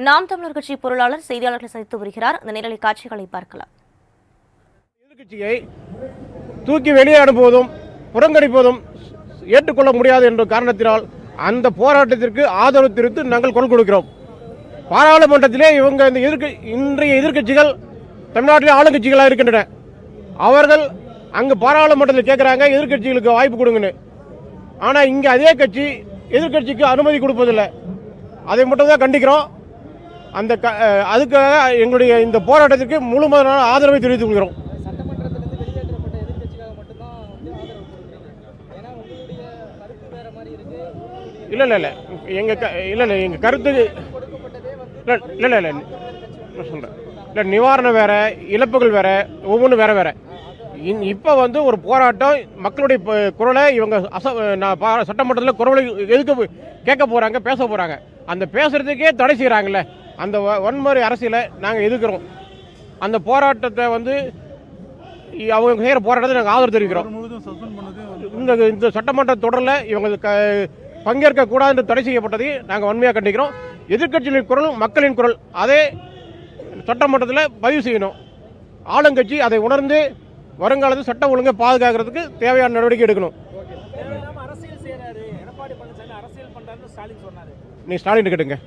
நாம் தமிழர் கட்சி பொருளாளர் செய்தியாளர்களை சந்தித்து வருகிறார். அந்த நேரலை காட்சிகளை பார்க்கலாம். எதிர்கட்சியை தூக்கி வெளியே அனுப்புவதும் புறங்கணிப்பதும் ஏற்றுக்கொள்ள முடியாது என்ற காரணத்தினால் அந்த போராட்டத்திற்கு ஆதரவு தெரிவித்து நாங்கள் குரல் கொடுக்கிறோம். பாராளுமன்றத்திலே இவங்க இன்றைய எதிர்கட்சிகள் தமிழ்நாட்டிலே ஆளுங்கட்சிகளாக இருக்கின்றன. அவர்கள் அங்கு பாராளுமன்றத்தில் கேட்குறாங்க எதிர்கட்சிகளுக்கு வாய்ப்பு கொடுங்கன்னு. ஆனால் இங்கே அதே கட்சி எதிர்கட்சிக்கு அனுமதி கொடுப்பதில்லை. அதை மட்டும் தான் கண்டிக்கிறோம். அதுக்காக எங்களுடைய இந்த போராட்டத்திற்கு முழுமையான ஆதரவை தெரிவித்துக் கொள்கிறோம். எங்கள் கருத்து சொல்கிறேன். நிவாரணம் வேற, இழப்புகள் வேற, ஒவ்வொன்றும் வேற வேற. இப்போ ஒரு போராட்டம் மக்களுடைய குரலை இவங்க சட்டமன்றத்தில் குரலை எதுக்கு கேட்க போகிறாங்க, பேச போகிறாங்க. அந்த பேசுறதுக்கே தடை செய்கிறாங்கல்ல, அந்த வன்முறை அரசியலை நாங்கள் எதிர்க்கிறோம். அந்த போராட்டத்தை அவங்க செய்கிற போராட்டத்தை நாங்கள் ஆதரவு தெரிவிக்கிறோம். இந்த சட்டமன்ற தொடரில் இவங்க பங்கேற்கக்கூடாது என்று தடை செய்யப்பட்டதையும் நாங்கள் வன்மையாக கண்டிக்கிறோம். எதிர்க்கட்சிகளின் குரல் மக்களின் குரல், அதே சட்டமன்றத்தில் பதிவு செய்யணும். ஆளுங்கட்சி அதை உணர்ந்து வருங்காலத்தில் சட்ட ஒழுங்கை பாதுகாக்கிறதுக்கு தேவையான நடவடிக்கை எடுக்கணும். நீ ஸ்டாலின் கேட்டுங்க.